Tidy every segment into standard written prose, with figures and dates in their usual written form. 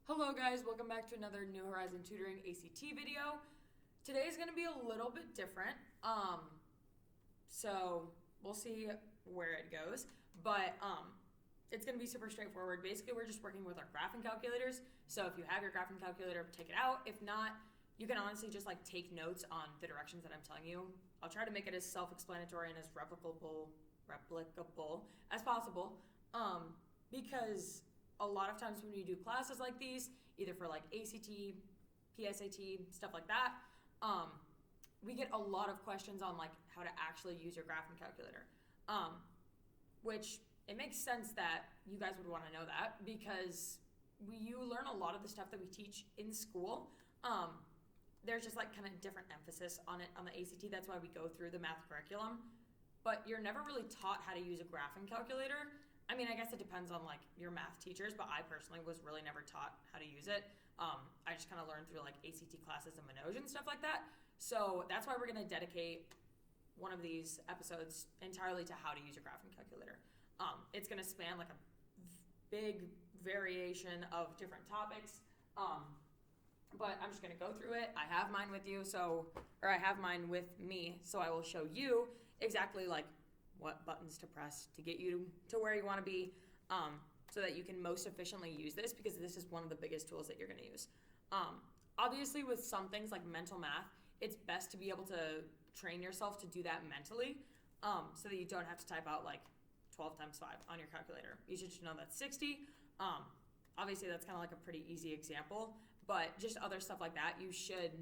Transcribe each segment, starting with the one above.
Hello guys, welcome back to another New Horizon Tutoring ACT video. Today is going to be a little bit different, so we'll see where it goes, but it's going to be super straightforward. Basically, we're just working with our graphing calculators, so if you have your graphing calculator, take it out. If not, you can honestly just like take notes on the directions that I'm telling you. I'll try to make it as self-explanatory and as replicable as possible, because a lot of times when you do classes like these, either for like ACT, PSAT, stuff like that, we get a lot of questions on like how to actually use your graphing calculator, which it makes sense that you guys would want to know that because you learn a lot of the stuff that we teach in school. There's just like kind of different emphasis on it on the ACT. That's why we go through the math curriculum, but you're never really taught how to use a graphing calculator. I mean, I guess it depends on like your math teachers, but I personally was really never taught how to use it. I just kind of learned through like ACT classes and Manoj and stuff like that. So that's why we're going to dedicate one of these episodes entirely to how to use your graphing calculator. It's going to span like a big variation of different topics. But I'm just going to go through it. I have mine with you, or I have mine with me, so I will show you exactly like what buttons to press to get you to where you want to be, so that you can most efficiently use this, because this is one of the biggest tools that you're going to use. Obviously, with some things like mental math, it's best to be able to train yourself to do that mentally, so that you don't have to type out like 12 times 5 on your calculator. You should just know that's 60. Obviously, that's kind of like a pretty easy example, but just other stuff like that, you should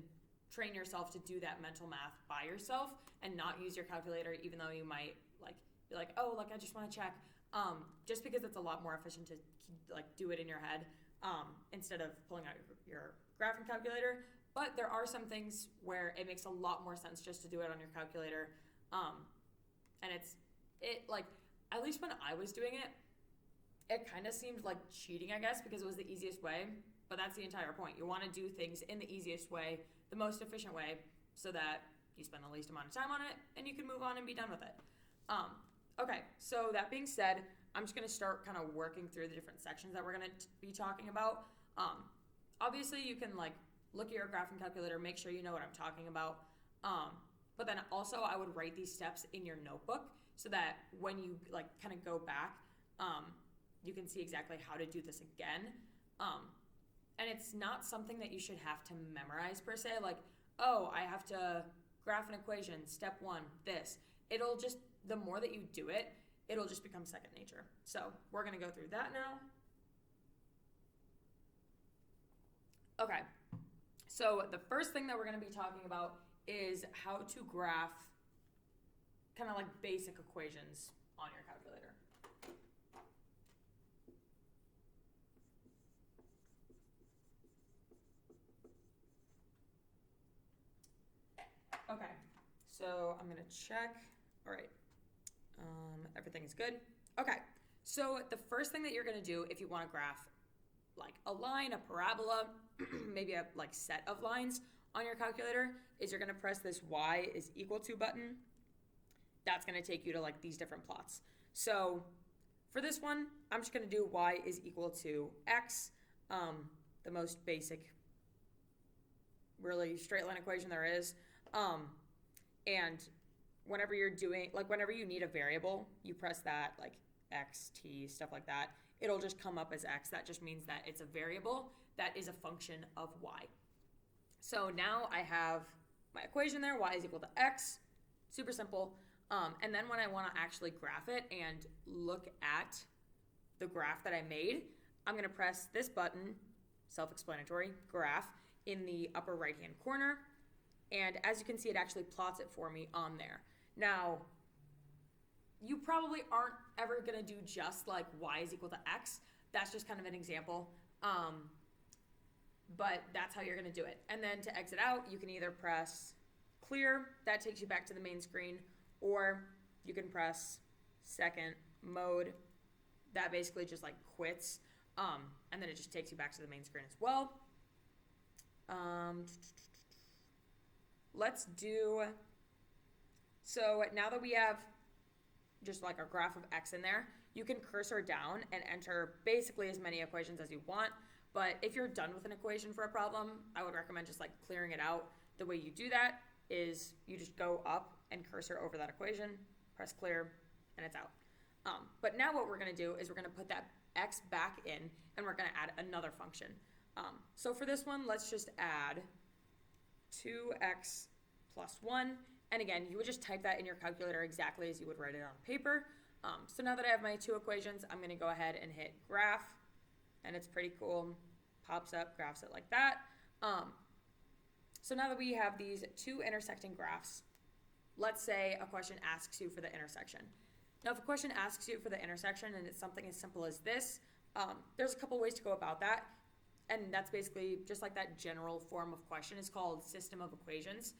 train yourself to do that mental math by yourself and not use your calculator, even though you might like be like, oh, like I just want to check, just because it's a lot more efficient to like do it in your head, instead of pulling out your graphing calculator. But there are some things where it makes a lot more sense just to do it on your calculator, and it like, at least when I was doing it, it kind of seemed like cheating, I guess, because it was the easiest way. But that's the entire point. You want to do things in the easiest way, the most efficient way, so that you spend the least amount of time on it and you can move on and be done with it. Okay, so that being said, I'm just going to start kind of working through the different sections that we're going to be talking about. Obviously, you can like look at your graphing calculator, make sure you know what I'm talking about. But then also I would write these steps in your notebook so that when you like kind of go back, you can see exactly how to do this again. And it's not something that you should have to memorize per se, like, oh, I have to graph an equation, step 1, this. It'll just, the more that you do it, it'll just become second nature. So we're going to go through that now. Okay, so the first thing that we're going to be talking about is how to graph kind of like basic equations on your calculator. Okay, so I'm gonna check. All right, everything is good. Okay, so the first thing that you're gonna do if you want to graph like a line, a parabola, maybe a like set of lines on your calculator, is you're gonna press this y is equal to button. That's gonna take you to like these different plots. So for this one, I'm just gonna do y is equal to x, the most basic, really straight line equation there is. And whenever you're doing, like whenever you need a variable, you press that, like x, t, stuff like that, it'll just come up as x. That just means that it's a variable that is a function of y. So now I have my equation there, y is equal to x, super simple. And then when I want to actually graph it and look at the graph that I made, I'm going to press this button, self-explanatory, graph, in the upper right-hand corner. And as you can see, it actually plots it for me on there. Now, you probably aren't ever going to do just like y is equal to x. That's just kind of an example. But that's how you're going to do it. And then to exit out, you can either press clear, that takes you back to the main screen, or you can press second mode, that basically just like quits, and then it just takes you back to the main screen as well. Let's do, so now that we have just like our graph of x in there, you can cursor down and enter basically as many equations as you want. But if you're done with an equation for a problem, I would recommend just like clearing it out. The way you do that is you just go up and cursor over that equation, press clear, and it's out. But now what we're going to do is we're going to put that x back in, and we're going to add another function. So for this one, let's just add 2x plus 1. And again, you would just type that in your calculator exactly as you would write it on paper. So now that I have my two equations, I'm going to go ahead and hit graph, and it's pretty cool. Pops up, graphs it like that. So now that we have these two intersecting graphs, let's say a question asks you for the intersection. Now, if a question asks you for the intersection and it's something as simple as this, there's a couple ways to go about that. And that's basically just like that general form of question is called system of equations.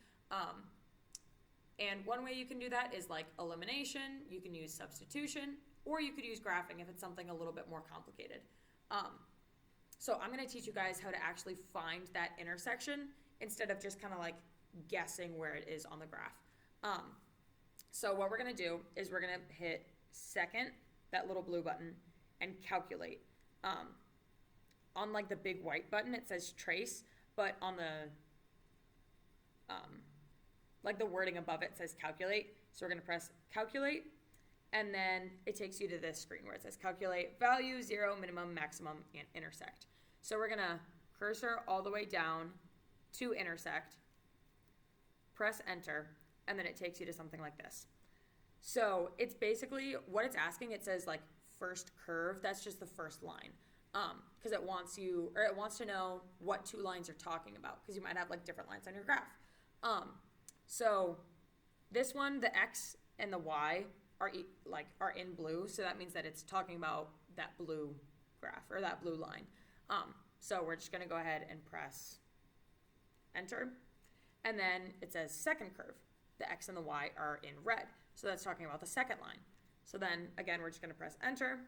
And one way you can do that is like elimination, you can use substitution, or you could use graphing if it's something a little bit more complicated. So I'm going to teach you guys how to actually find that intersection instead of just kind of like guessing where it is on the graph. So what we're going to do is we're going to hit second, that little blue button, and calculate. On like the big white button, it says trace, but on the like the wording above it says calculate. So we're going to press calculate, and then it takes you to this screen where it says calculate value, 0, minimum, maximum, and intersect. So we're going to cursor all the way down to intersect, press enter, and then it takes you to something like this. So it's basically what it's asking. It says like first curve. That's just the first line. Because it wants to know what two lines you're talking about, because you might have like different lines on your graph. So this one, the X and the Y are in blue, so that means that it's talking about that blue graph or that blue line. So we're just going to go ahead and press enter, and then it says second curve. The X and the Y are in red, so that's talking about the second line. So then again, we're just going to press enter,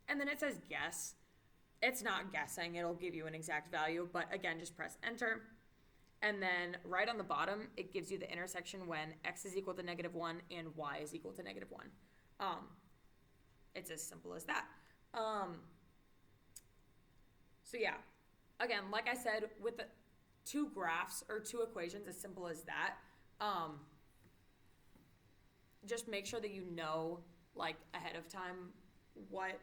and then it says guess. It's not guessing, it'll give you an exact value, but again, just press enter. And then right on the bottom, it gives you the intersection when x is equal to -1 and y is equal to -1. It's as simple as that. So yeah, again, like I said, with the two graphs or two equations as simple as that, just make sure that you know like ahead of time what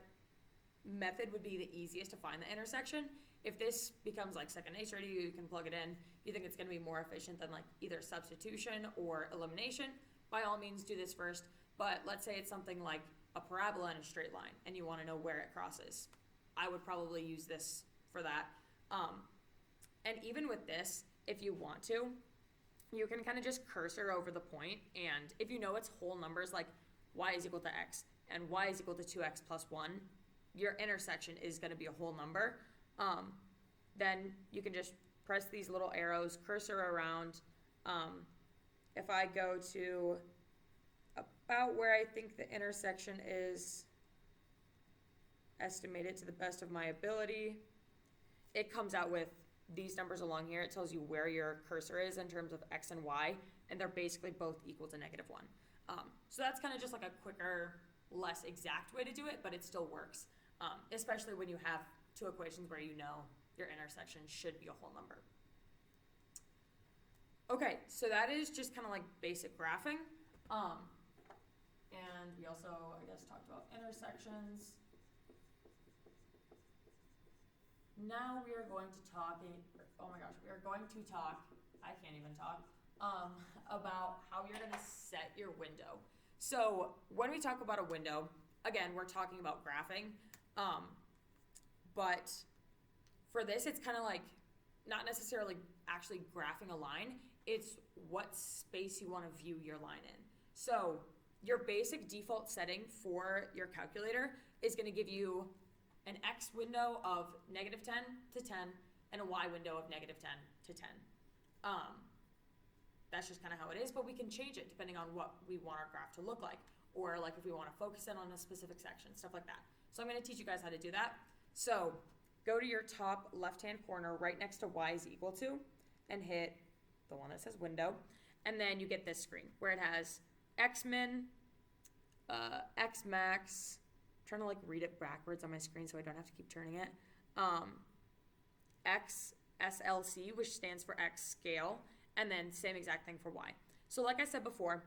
method would be the easiest to find the intersection. If this becomes like second nature to you, you can plug it in. You think it's going to be more efficient than like either substitution or elimination, by all means do this first. But let's say it's something like a parabola and a straight line and you want to know where it crosses. I would probably use this for that. And even with this, if you want to, you can kind of just cursor over the point, and if you know it's whole numbers like y is equal to x and y is equal to 2x plus 1, your intersection is going to be a whole number. Then you can just press these little arrows, cursor around. If I go to about where I think the intersection is estimated to the best of my ability, it comes out with these numbers along here. It tells you where your cursor is in terms of x and y, and they're basically both equal to -1. So that's kind of just like a quicker, less exact way to do it, but it still works, especially when you have two equations where you know your intersection should be a whole number. Okay, so that is just kind of like basic graphing. And we also, I guess, talked about intersections. Now we are going to talk, we are going to talk, I can't even talk, about how you're going to set your window. So when we talk about a window, again, we're talking about graphing, but for this, it's kind of like not necessarily actually graphing a line, it's what space you want to view your line in. So your basic default setting for your calculator is going to give you an X window of -10 to 10 and a Y window of -10 to 10. That's just kind of how it is, but we can change it depending on what we want our graph to look like, or like if we want to focus in on a specific section, stuff like that. So I'm going to teach you guys how to do that. So go to your top left-hand corner right next to Y is equal to and hit the one that says window, and then you get this screen where it has X min, X max, I'm trying to like read it backwards on my screen so I don't have to keep turning it. X SLC, which stands for X scale, and then same exact thing for Y. So like I said before,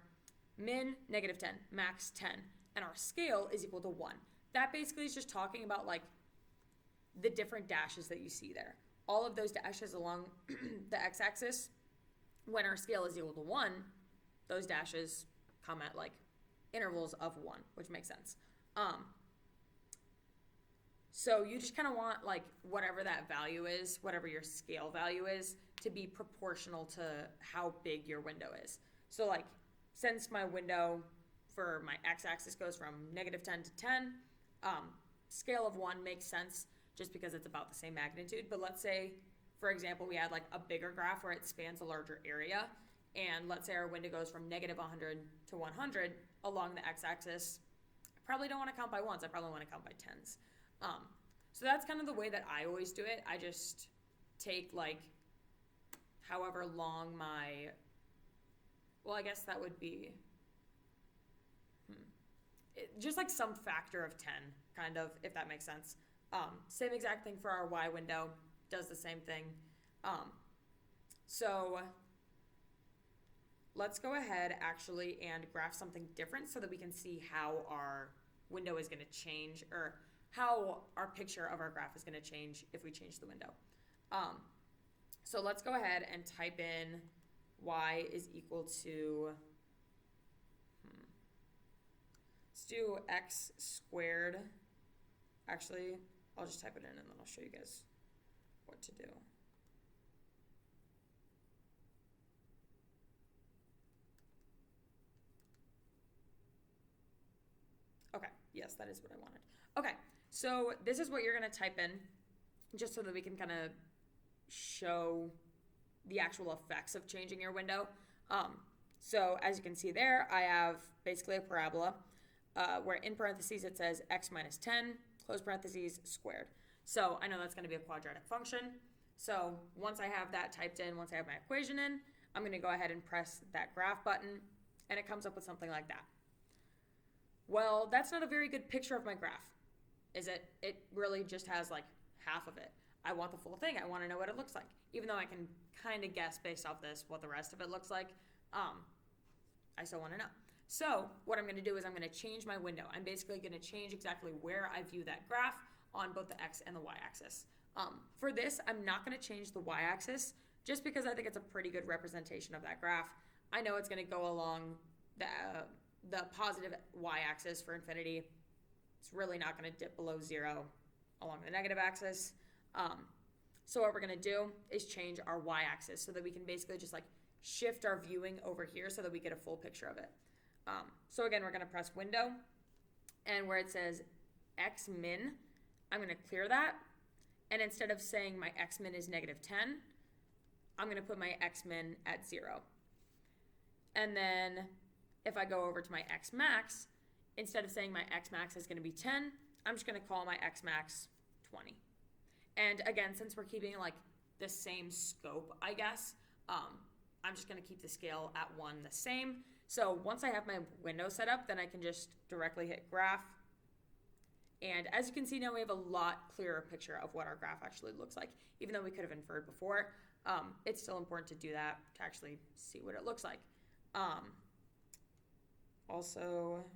min -10, max 10, and our scale is equal to 1. That basically is just talking about like the different dashes that you see there. All of those dashes along the x-axis, when our scale is equal to 1, those dashes come at like intervals of 1, which makes sense. So you just kind of want like whatever that value is, whatever your scale value is, to be proportional to how big your window is. So like since my window for my x-axis goes from -10 to 10, scale of 1 makes sense just because it's about the same magnitude. But let's say, for example, we had like a bigger graph where it spans a larger area, and let's say our window goes from -100 to 100 along the x-axis. I probably don't want to count by ones. I probably want to count by tens. So that's kind of the way that I always do it. I just take like however long my, well, I guess that would be just like some factor of 10, kind of, if that makes sense. Same exact thing for our Y window, does the same thing. So let's go ahead actually and graph something different so that we can see how our window is going to change, or how our picture of our graph is going to change if we change the window. So let's go ahead and type in y is equal to, let's do x squared. Actually, I'll just type it in and then I'll show you guys what to do. Okay, yes, that is what I wanted. Okay, so this is what you're going to type in, just so that we can kind of show the actual effects of changing your window. So as you can see there, I have basically a parabola where in parentheses it says x minus 10, close parentheses, squared. So I know that's going to be a quadratic function. So once I have that typed in, once I have my equation in, I'm going to go ahead and press that graph button, and it comes up with something like that. Well, that's not a very good picture of my graph, is it? It really just has like half of it. I want the full thing. I want to know what it looks like. Even though I can kind of guess based off this what the rest of it looks like, I still want to know. So what I'm going to do is I'm going to change my window. I'm basically going to change exactly where I view that graph on both the x and the y-axis. For this, I'm not going to change the y-axis just because I think it's a pretty good representation of that graph. I know it's going to go along the positive y-axis for infinity. It's really not going to dip below 0 along the negative axis. So what we're going to do is change our y-axis so that we can basically just like shift our viewing over here so that we get a full picture of it. So again, we're going to press window, and where it says x min, I'm going to clear that, and instead of saying my x min is -10, I'm going to put my x min at 0. And then if I go over to my x max, instead of saying my x max is going to be 10, I'm just going to call my x max 20. And again, since we're keeping like the same scope, I guess, I'm just going to keep the scale at 1 the same. So once I have my window set up, then I can just directly hit graph. And as you can see now, we have a lot clearer picture of what our graph actually looks like. Even though we could have inferred before, it's still important to do that to actually see what it looks like. Also,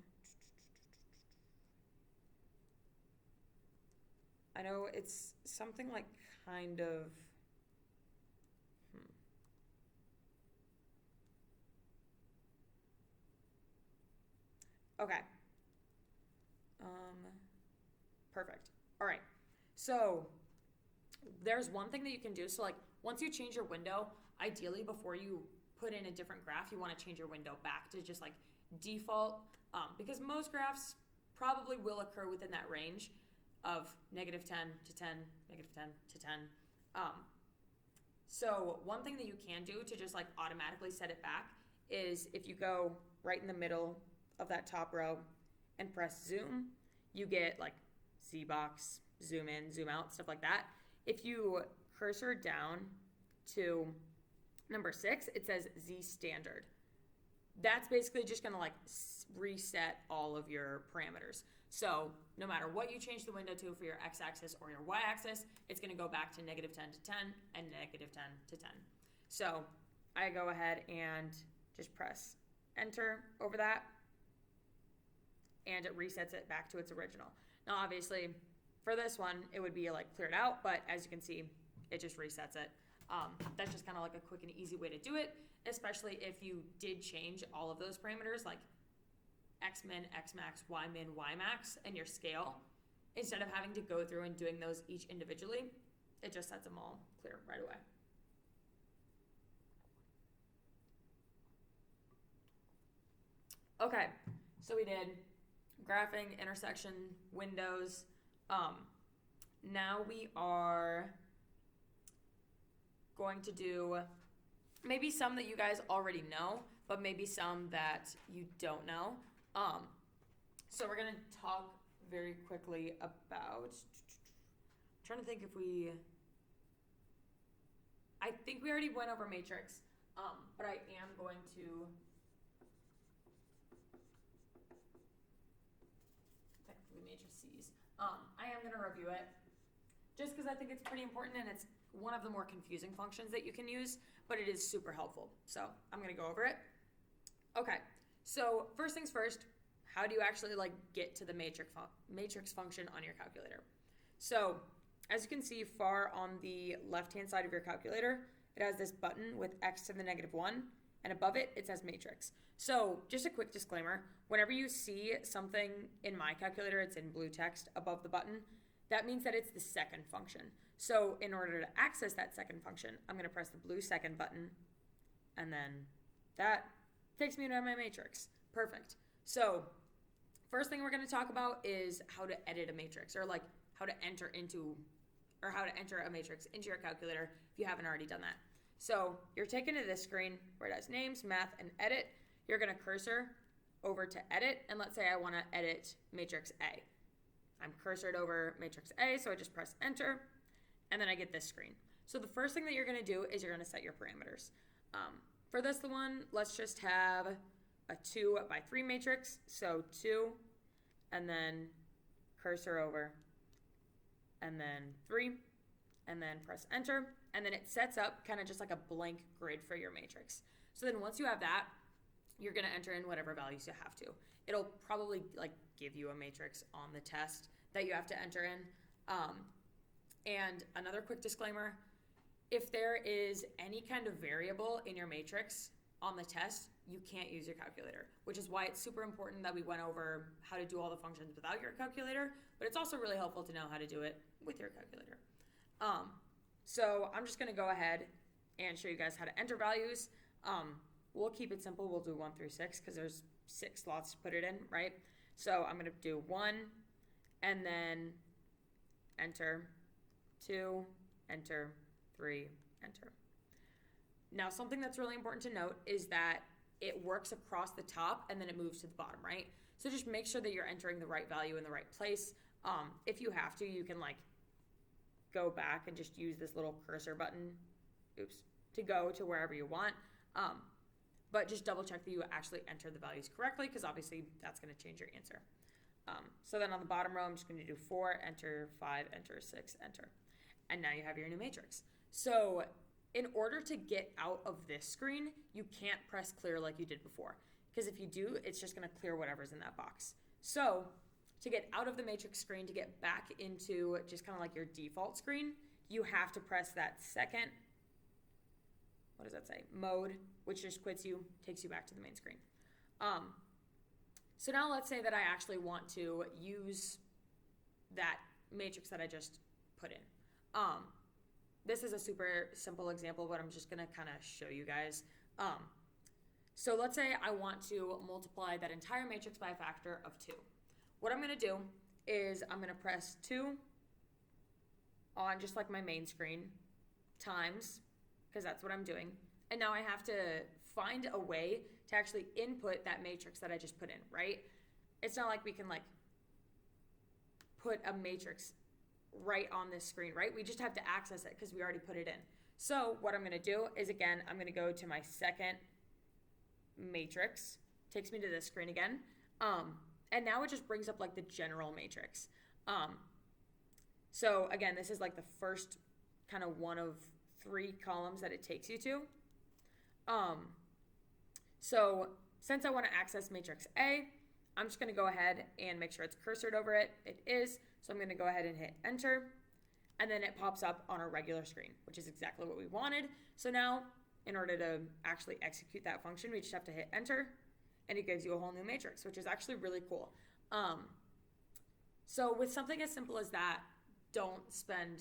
I know it's something like kind of, okay. Perfect. All right. So there's one thing that you can do. So like once you change your window, ideally before you put in a different graph, you want to change your window back to just like default, because most graphs probably will occur within that range of -10 to 10, -10 to 10. So one thing that you can do to just like automatically set it back is if you go right in the middle of that top row and press zoom, you get like Z box, zoom in, zoom out, stuff like that. If you cursor down to number 6, it says Z standard. that's basically just going to like reset all of your parameters. So no matter what you change the window to for your x-axis or your y-axis, it's going to go back to -10 to 10 and -10 to 10. So I go ahead and just press enter over that, and it resets it back to its original. Now obviously for this one it would be like cleared out, but as you can see it just resets it. That's just kind of like a quick and easy way to do it, especially if you did change all of those parameters like x min, x max, y min, y max, and your scale. Instead of having to go through and doing those each individually, it just sets them all clear right away. Okay, so we did graphing, intersection, windows. Now we are going to do maybe some that you guys already know, but maybe some that you don't know. So we're going to talk very quickly about, I'm trying to think if I think we already went over matrix, but I am going to, technically matrices, I am going to review it, just because I think it's pretty important and it's one of the more confusing functions that you can use, but it is super helpful. So I'm going to go over it. Okay, so first things first, how do you actually like get to the matrix function on your calculator? So as you can see far on the left-hand side of your calculator, it has this button with x to the -1, and above it, it says matrix. So just a quick disclaimer, whenever you see something in my calculator, it's in blue text above the button, that means that it's the second function. So in order to access that second function, I'm going to press the blue second button, and then that takes me to my matrix. Perfect. So first thing we're going to talk about is how to edit a matrix, or like how to enter a matrix into your calculator if you haven't already done that. So you're taken to this screen where it has names, math, and edit. You're going to cursor over to edit, and let's say I want to edit matrix A. I'm cursored over matrix A, so I just press enter, and then I get this screen. So the first thing that you're going to do is you're going to set your parameters. For this one, let's just have a 2 by 3 matrix, so 2, and then cursor over, and then 3, and then press enter, and then it sets up kind of just like a blank grid for your matrix. So then once you have that, you're going to enter in whatever values you have to. It'll probably like give you a matrix on the test that you have to enter in. And another quick disclaimer, if there is any kind of variable in your matrix on the test, you can't use your calculator, which is why it's super important that we went over how to do all the functions without your calculator, but it's also really helpful to know how to do it with your calculator. So I'm just going to go ahead and show you guys how to enter values. We'll keep it simple. We'll do 1 through 6 because there's 6 slots to put it in, right? So I'm going to do 1 and then enter, 2, enter, 3, enter. Now, something that's really important to note is that it works across the top and then it moves to the bottom, right? So just make sure that you're entering the right value in the right place. If you have to, you can like go back and just use this little cursor button, to go to wherever you want. But just double check that you actually enter the values correctly, because obviously that's going to change your answer. So then on the bottom row, I'm just going to do 4, enter, 5, enter, 6, enter. And now you have your new matrix. So in order to get out of this screen, you can't press clear like you did before, because if you do, it's just going to clear whatever's in that box. So to get out of the matrix screen, to get back into just kind of like your default screen, you have to press that second, what does that say? Mode, which just quits you, takes you back to the main screen. So now let's say that I actually want to use that matrix that I just put in. This is a super simple example, but I'm just going to kind of show you guys. So let's say I want to multiply that entire matrix by a factor of 2. What I'm going to do is I'm going to press 2 on just like my main screen times, because that's what I'm doing. And now I have to find a way to actually input that matrix that I just put in, right? It's not like we can like put a matrix right on this screen, right? We just have to access it because we already put it in. So what I'm going to do is, again, I'm going to go to my second matrix. Takes me to this screen again. And now it just brings up like the general matrix. So again, this is like the first kind of one of 3 columns that it takes you to. So since I want to access matrix A, I'm just going to go ahead and make sure it's cursored over it. It is. So I'm going to go ahead and hit enter. And then it pops up on our regular screen, which is exactly what we wanted. So now, in order to actually execute that function, we just have to hit enter, and it gives you a whole new matrix, which is actually really cool. So with something as simple as that, don't spend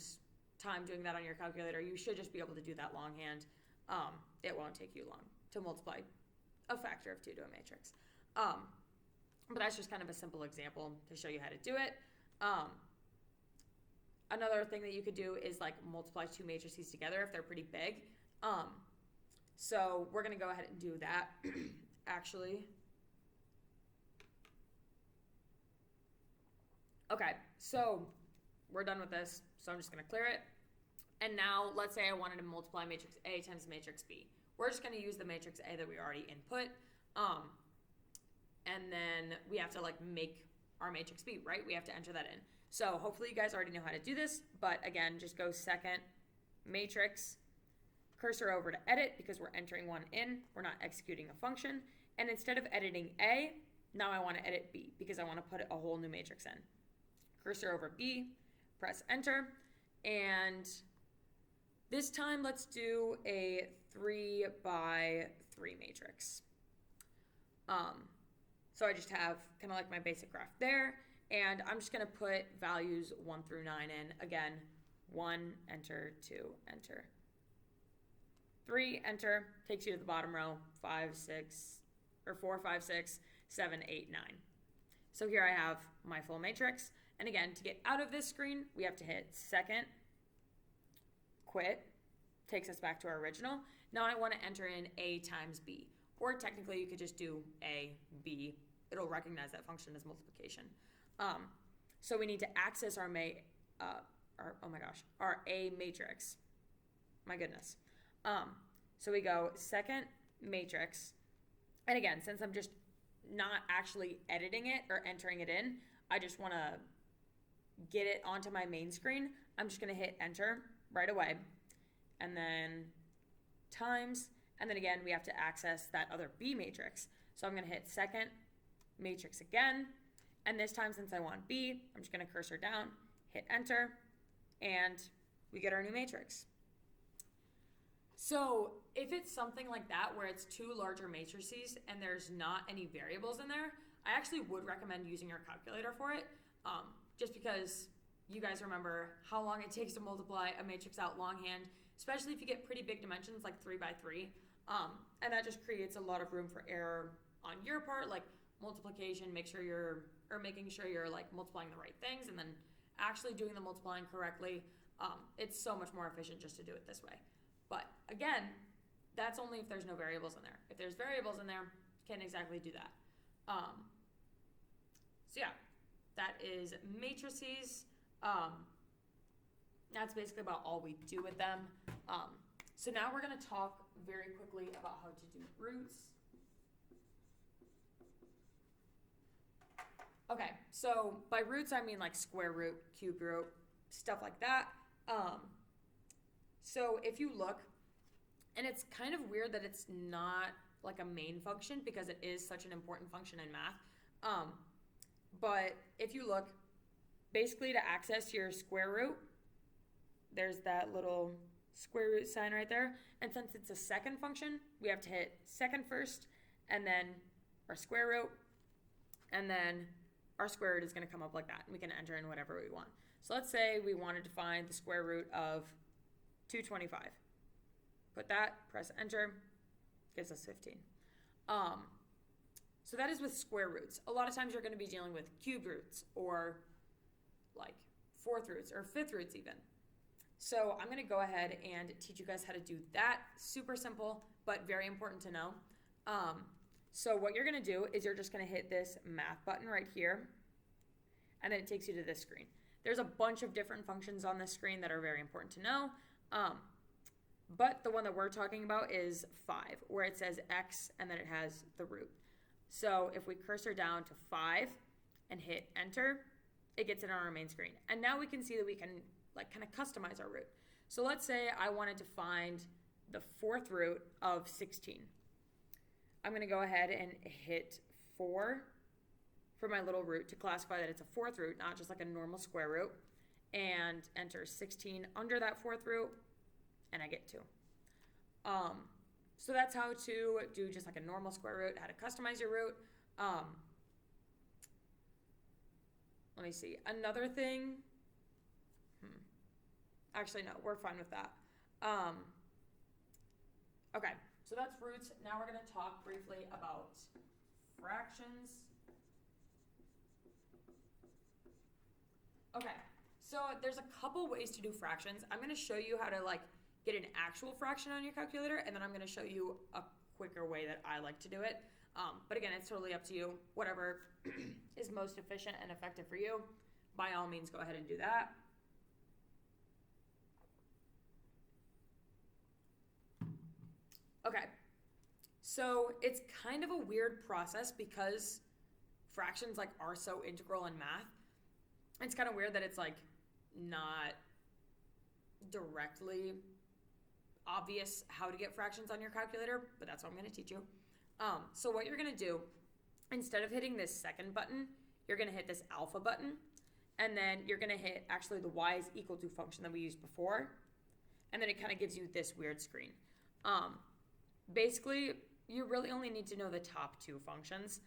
time doing that on your calculator. You should just be able to do that longhand. It won't take you long to multiply a factor of 2 to a matrix. But that's just kind of a simple example to show you how to do it. Another thing that you could do is like multiply 2 matrices together if they're pretty big. So we're going to go ahead and do that actually. Okay, so we're done with this. So I'm just going to clear it. And now let's say I wanted to multiply matrix A times matrix B. We're just going to use the matrix A that we already input. And then we have to like make our matrix B, right? We have to enter that in. So hopefully you guys already know how to do this, but again, just go second matrix, cursor over to edit because we're entering one in, we're not executing a function. And instead of editing A, now I want to edit B because I want to put a whole new matrix in. Cursor over B, press enter, and this time let's do a 3 by 3 matrix. So I just have kind of like my basic graph there, and I'm just going to put values 1 through 9 in. Again, 1, enter, 2, enter. 3, enter, takes you to the bottom row, 4, 5, 6, 7, 8, 9. So here I have my full matrix. And again, to get out of this screen, we have to hit second, quit, takes us back to our original. Now I want to enter in A times B. Or technically you could just do A, B. It'll recognize that function as multiplication. So we need to access our A matrix. My goodness. So we go second matrix. And again, since I'm just not actually editing it or entering it in, I just want to get it onto my main screen. I'm just going to hit enter right away. And then times. And then again, we have to access that other B matrix. So I'm going to hit second matrix again. And this time, since I want B, I'm just going to cursor down, hit enter, and we get our new matrix. So if it's something like that where it's 2 larger matrices and there's not any variables in there, I actually would recommend using your calculator for it, just because you guys remember how long it takes to multiply a matrix out longhand, especially if you get pretty big dimensions like 3 by 3. And that just creates a lot of room for error on your part, like multiplication, making sure you're like multiplying the right things and then actually doing the multiplying correctly. It's so much more efficient just to do it this way. But again, that's only if there's no variables in there. If there's variables in there, can't exactly do that. So yeah, that is matrices. That's basically about all we do with them. So now we're going to talk very quickly about how to do roots. Okay, so by roots I mean like square root, cube root, stuff like that. So if you look, and it's kind of weird that it's not like a main function because it is such an important function in math. But if you look, basically to access your square root, there's that little square root sign right there. And since it's a second function, we have to hit second first, and then our square root, and then our square root is going to come up like that. And we can enter in whatever we want. So let's say we wanted to find the square root of 225. Put that, press enter, gives us 15. So that is with square roots. A lot of times you're going to be dealing with cube roots or like 4th roots or 5th roots even. So I'm going to go ahead and teach you guys how to do that. Super simple, but very important to know. So what you're going to do is you're just going to hit this math button right here, and then it takes you to this screen. There's a bunch of different functions on this screen that are very important to know. But the one that we're talking about is 5, where it says x and then it has the root. So if we cursor down to 5 and hit enter, it gets it on our main screen. And now we can see that we can like kind of customize our root. So let's say I wanted to find the 4th root of 16. I'm going to go ahead and hit 4 for my little root to classify that it's a 4th root, not just like a normal square root, and enter 16 under that 4th root, and I get 2. So that's how to do just like a normal square root, how to customize your root. Let me see. Another thing, actually no, we're fine with that. Okay, so that's roots. Now we're going to talk briefly about fractions. Okay, so there's a couple ways to do fractions. I'm going to show you how to like get an actual fraction on your calculator, and then I'm going to show you a quicker way that I like to do it. But again, it's totally up to you. Whatever is most efficient and effective for you, by all means, go ahead and do that. Okay, so it's kind of a weird process because fractions like are so integral in math. It's kind of weird that it's like not directly obvious how to get fractions on your calculator, but that's what I'm going to teach you. So what you're going to do, instead of hitting this second button, you're going to hit this alpha button, and then you're going to hit actually the y is equal to function that we used before, and then it kind of gives you this weird screen. Basically, you really only need to know the top 2 functions,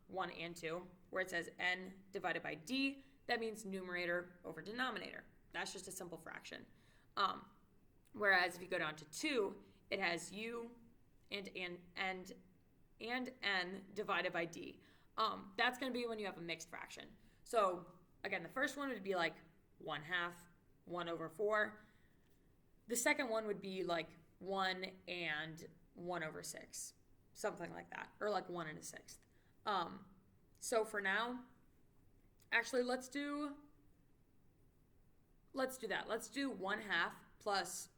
1 and 2, where it says n divided by d. That means numerator over denominator. That's just a simple fraction. Whereas if you go down to 2, it has u and n divided by d. That's going to be when you have a mixed fraction. So again, the first one would be like 1/2, 1 over 4. The second one would be like 1 and 1 over 6, something like that, or like 1 and a 6th. So for now, actually let's do that. Let's do 1/2 plus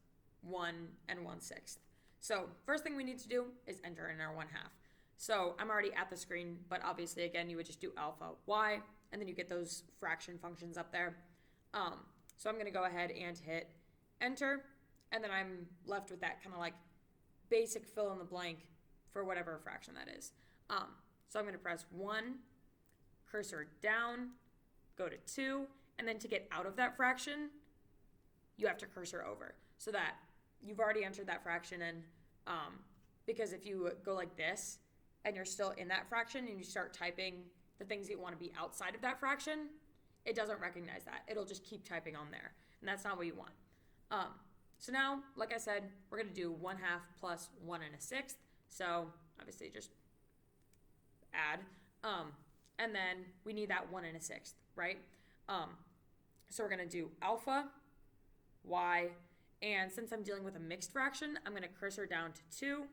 1 and 1/6. So first thing we need to do is enter in our 1/2. So I'm already at the screen, but obviously again, you would just do alpha y, and then you get those fraction functions up there. So I'm going to go ahead and hit enter, and then I'm left with that kind of like basic fill in the blank for whatever fraction that is. So I'm going to press 1, cursor down, go to 2, and then to get out of that fraction, you have to cursor over so that you've already entered that fraction in, because if you go like this and you're still in that fraction and you start typing the things that you want to be outside of that fraction, it doesn't recognize that. It'll just keep typing on there, and that's not what you want. So now, like I said, we're going to do 1/2 plus 1 and a 6th. So obviously just add. And then we need that 1 and a 6th, right? So we're going to do alpha, y, and since I'm dealing with a mixed fraction, I'm going to cursor down to 2,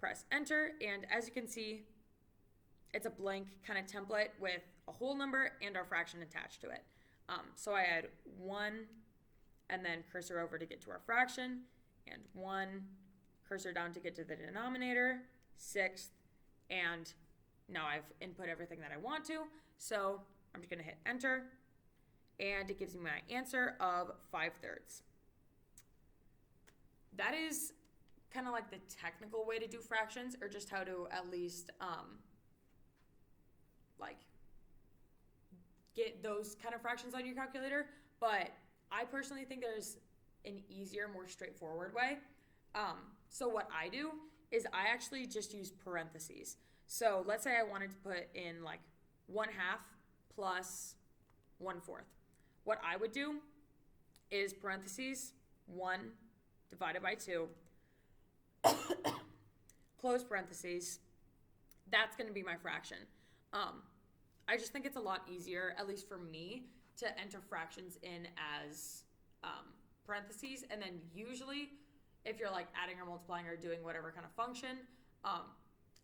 press enter, and as you can see, it's a blank kind of template with a whole number and our fraction attached to it. So I add 1, and then cursor over to get to our fraction, and 1, cursor down to get to the denominator, 6th, and now I've input everything that I want to, so I'm just going to hit enter, and it gives me my answer of 5/3. That is kind of like the technical way to do fractions, or just how to at least like get those kind of fractions on your calculator. But I personally think there's an easier, more straightforward way. So what I do is I actually just use parentheses. So let's say I wanted to put in like 1/2 plus 1/4. What I would do is parentheses 1 divided by 2, close parentheses. That's going to be my fraction. I just think it's a lot easier, at least for me, to enter fractions in as parentheses, and then usually if you're like adding or multiplying or doing whatever kind of function,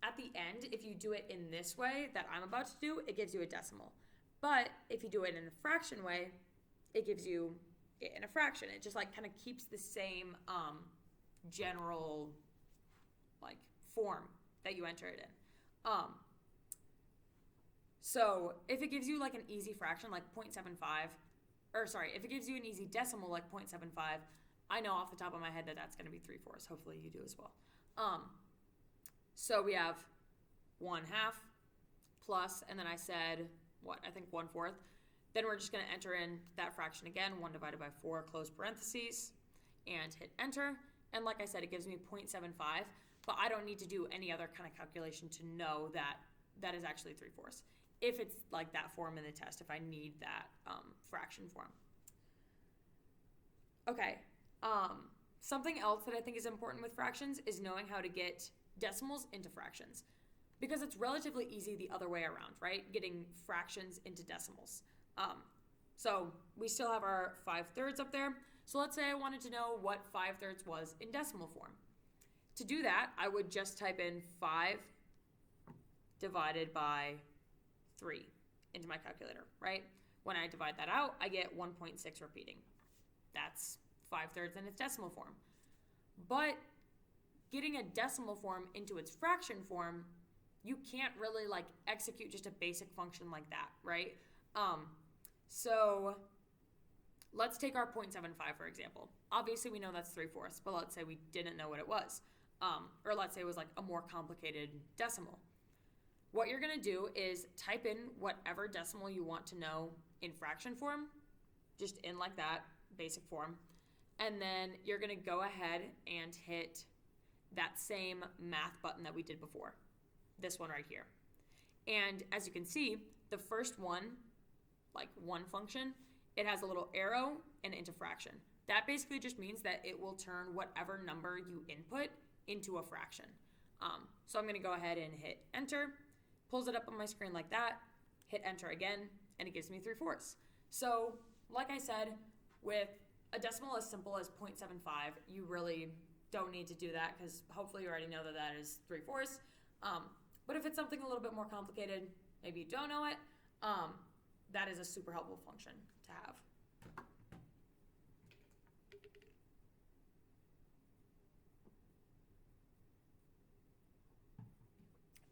at the end, if you do it in this way that I'm about to do, it gives you a decimal. But if you do it in the fraction way, it gives you it in a fraction. It just like kind of keeps the same general like form that you enter it in. So if it gives you like an easy fraction like 0.75, or sorry, if it gives you an easy decimal like 0.75, I know off the top of my head that that's going to be 3/4. Hopefully you do as well. So we have 1/2 plus, and then I said, I think 1/4. Then we're just going to enter in that fraction again, 1 divided by 4, close parentheses, and hit enter. And like I said, it gives me 0.75, but I don't need to do any other kind of calculation to know that that is actually 3/4. If it's like that form in the test, if I need that fraction form. Okay, something else that I think is important with fractions is knowing how to get decimals into fractions, because it's relatively easy the other way around, right? Getting fractions into decimals. So we still have our 5/3 up there. So let's say I wanted to know what 5/3 was in decimal form. To do that, I would just type in 5 divided by 3 into my calculator, right? When I divide that out, I get 1.6 repeating. That's 5/3 in its decimal form. But getting a decimal form into its fraction form, you can't really like execute just a basic function like that, right? So let's take our 0.75 for example. Obviously we know that's 3/4, but let's say we didn't know what it was. Or let's say it was like a more complicated decimal. What you're gonna do is type in whatever decimal you want to know in fraction form, just in like that, basic form. And then you're gonna go ahead and hit that same math button that we did before, this one right here. And as you can see, the first one, like one function, it has a little arrow and into fraction. That basically just means that it will turn whatever number you input into a fraction. So I'm gonna go ahead and hit enter, pulls it up on my screen like that, hit enter again, and it gives me 3/4. So like I said, with a decimal as simple as 0.75, you really don't need to do that because hopefully you already know that that is 3/4. But if it's something a little bit more complicated, maybe you don't know it, that is a super helpful function to have.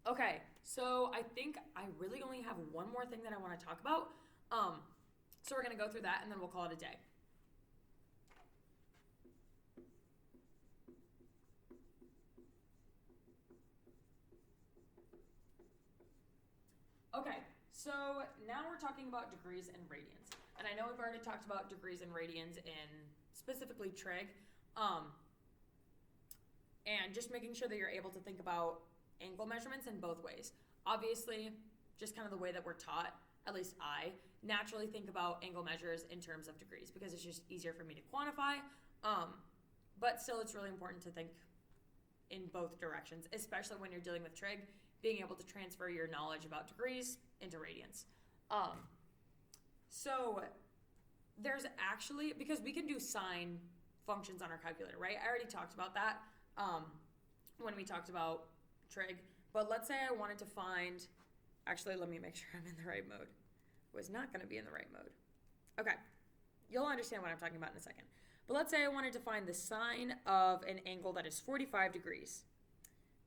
Okay, so I think I really only have one more thing that I want to talk about. So we're going to go through that and then we'll call it a day. Okay, so now we're talking about degrees and radians. And I know we've already talked about degrees and radians in specifically trig. And just making sure that you're able to think about angle measurements in both ways. Obviously, just kind of the way that we're taught, at least I naturally think about angle measures in terms of degrees because it's just easier for me to quantify. But still, it's really important to think in both directions, especially when you're dealing with trig, being able to transfer your knowledge about degrees into radians. So there's actually, because we can do sine functions on our calculator, right? I already talked about that when we talked about trig, but let's say I wanted to find, actually let me make sure I'm in the right mode. I was not going to be in the right mode. Okay, you'll understand what I'm talking about in a second. But let's say I wanted to find the sine of an angle that is 45 degrees.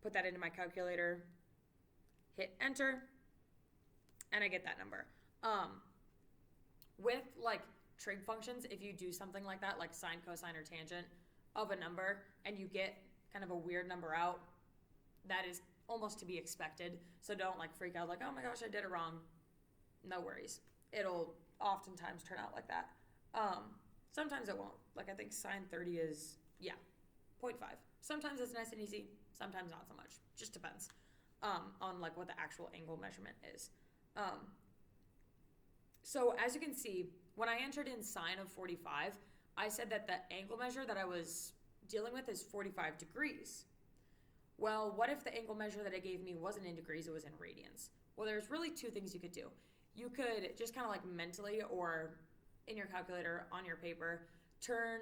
Put that into my calculator, hit enter, and I get that number. With like trig functions, if you do something like that, like sine, cosine, or tangent of a number, and you get kind of a weird number out, that is almost to be expected. So don't like freak out like, oh my gosh, I did it wrong. No worries. It'll oftentimes turn out like that. Sometimes it won't. Like I think sine 30 is, 0.5. Sometimes it's nice and easy. Sometimes not so much. Just depends on like what the actual angle measurement is. So as you can see, when I entered in sine of 45, I said that the angle measure that I was dealing with is 45 degrees. Well, what if the angle measure that it gave me wasn't in degrees, it was in radians? Well, there's really two things you could do. You could just kind of like mentally or in your calculator on your paper, turn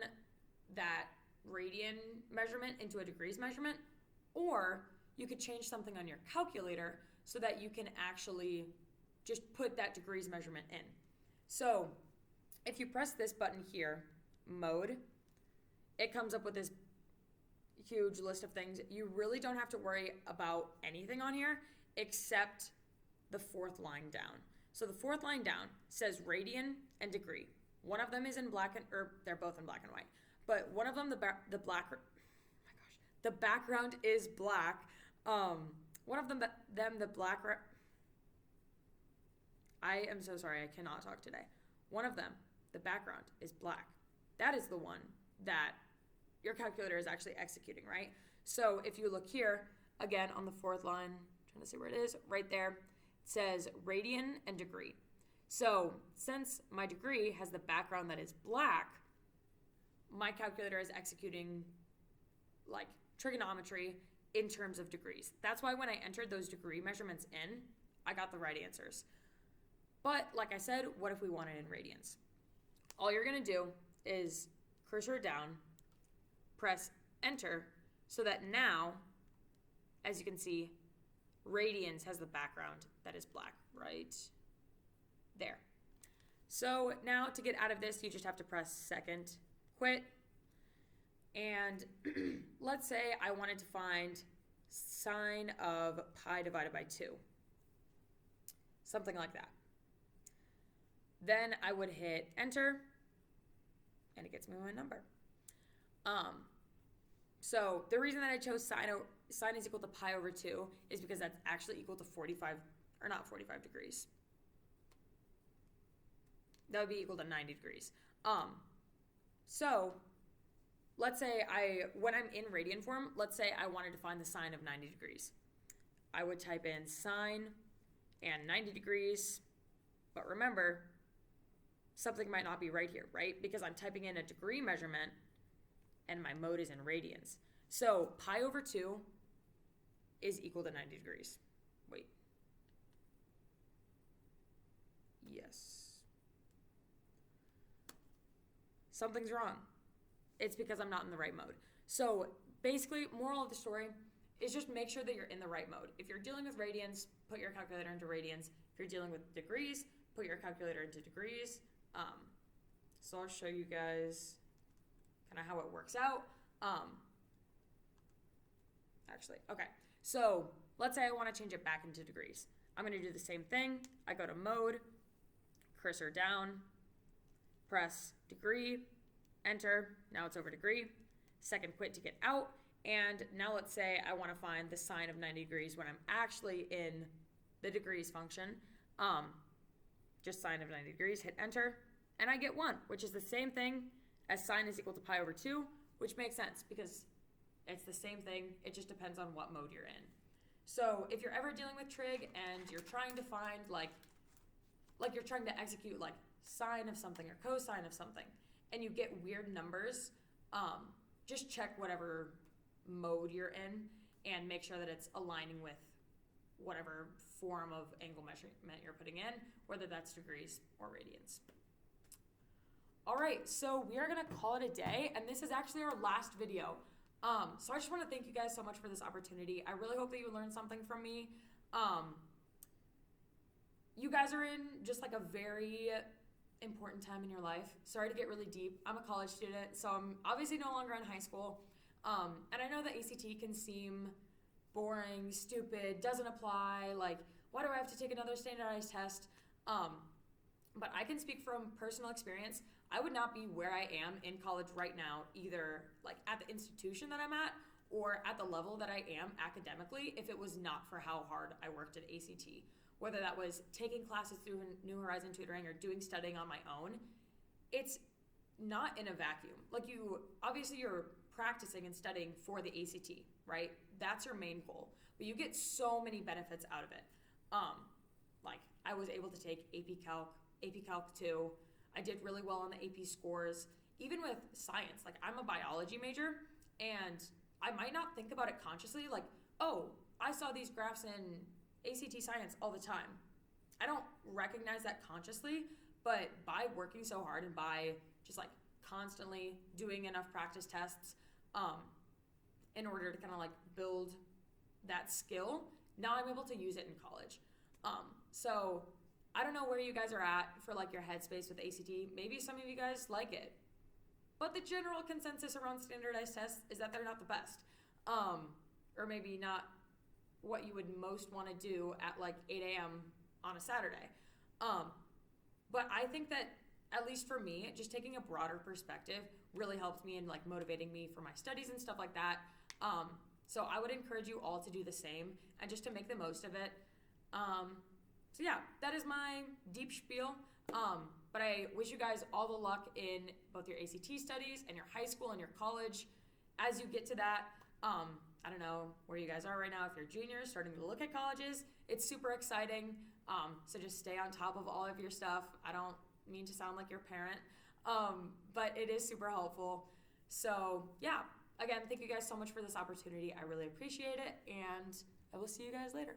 that radian measurement into a degrees measurement, or you could change something on your calculator so that you can actually just put that degrees measurement in. So if you press this button here mode, it comes up with this huge list of things. You really don't have to worry about anything on here except the fourth line down. So the fourth line down says radian and degree. One of them is in black or they're both in black and white. But one of them, the background is black. One of them, the black. I am so sorry, I cannot talk today. One of them, the background is black. That is the one that your calculator is actually executing, right? So if you look here, again on the fourth line, trying to see where it is, right there, it says radian and degree. So since my degree has the background that is black, my calculator is executing like trigonometry in terms of degrees. That's why when I entered those degree measurements in, I got the right answers. But like I said, what if we want it in radians? All you're gonna do is cursor down, press enter, so that now, as you can see, radians has the background that is black, right there. So now to get out of this, you just have to press second, quit, and let's say I wanted to find sine of pi divided by 2. Something like that. Then I would hit enter, and it gets me my number. So the reason that I chose sine is equal to pi over 2 is because that's actually equal to 45, or not 45 degrees. That would be equal to 90 degrees. So let's say when I'm in radian form, let's say I wanted to find the sine of 90 degrees. I would type in sine and 90 degrees, but remember, something might not be right here, right? Because I'm typing in a degree measurement and my mode is in radians. So pi over 2 is equal to 90 degrees. Wait. Yes. Something's wrong. It's because I'm not in the right mode. So basically, moral of the story is just make sure that you're in the right mode. If you're dealing with radians, put your calculator into radians. If you're dealing with degrees, put your calculator into degrees. So I'll show you guys kind of how it works out. Okay. So let's say I want to change it back into degrees. I'm going to do the same thing. I go to mode, cursor down, press degree, enter. Now it's over degree. Second quit to get out. And now let's say I want to find the sine of 90 degrees when I'm actually in the degrees function. Just sine of 90 degrees, hit enter, and I get 1, which is the same thing as sine is equal to pi over 2, which makes sense because it's the same thing. It just depends on what mode you're in. So if you're ever dealing with trig and you're trying to find like you're trying to execute like sine of something or cosine of something, and you get weird numbers, just check whatever mode you're in and make sure that it's aligning with whatever form of angle measurement you're putting in, whether that's degrees or radians. All right, so we are gonna call it a day, and this is actually our last video. So I just wanna thank you guys so much for this opportunity. I really hope that you learned something from me. You guys are in just like a very important time in your life. Sorry to get really deep. I'm a college student, so I'm obviously no longer in high school. And I know that ACT can seem boring, stupid, doesn't apply, like, why do I have to take another standardized test? But I can speak from personal experience. I would not be where I am in college right now, either like at the institution that I'm at or at the level that I am academically, if it was not for how hard I worked at ACT. Whether that was taking classes through New Horizon Tutoring or doing studying on my own, it's not in a vacuum. Like obviously you're practicing and studying for the ACT, right? That's your main goal. But you get so many benefits out of it. Like I was able to take AP Calc 2. I did really well on the AP scores. Even with science, like I'm a biology major and I might not think about it consciously, like, oh, I saw these graphs in ACT science all the time. I don't recognize that consciously, but by working so hard and by just like constantly doing enough practice tests, in order to kind of like build that skill, now I'm able to use it in college. So I don't know where you guys are at for like your headspace with ACT. Maybe some of you guys like it. but the general consensus around standardized tests is that they're not the best. Or maybe not what you would most want to do at like 8 a.m. on a Saturday. But I think that, at least for me, just taking a broader perspective really helps me in like motivating me for my studies and stuff like that. So I would encourage you all to do the same and just to make the most of it. So yeah, that is my deep spiel. But I wish you guys all the luck in both your ACT studies and your high school and your college. As you get to that, I don't know where you guys are right now. If you're juniors starting to look at colleges, it's super exciting. So just stay on top of all of your stuff. I don't mean to sound like your parent, but it is super helpful. So yeah, again, thank you guys so much for this opportunity. I really appreciate it, and I will see you guys later.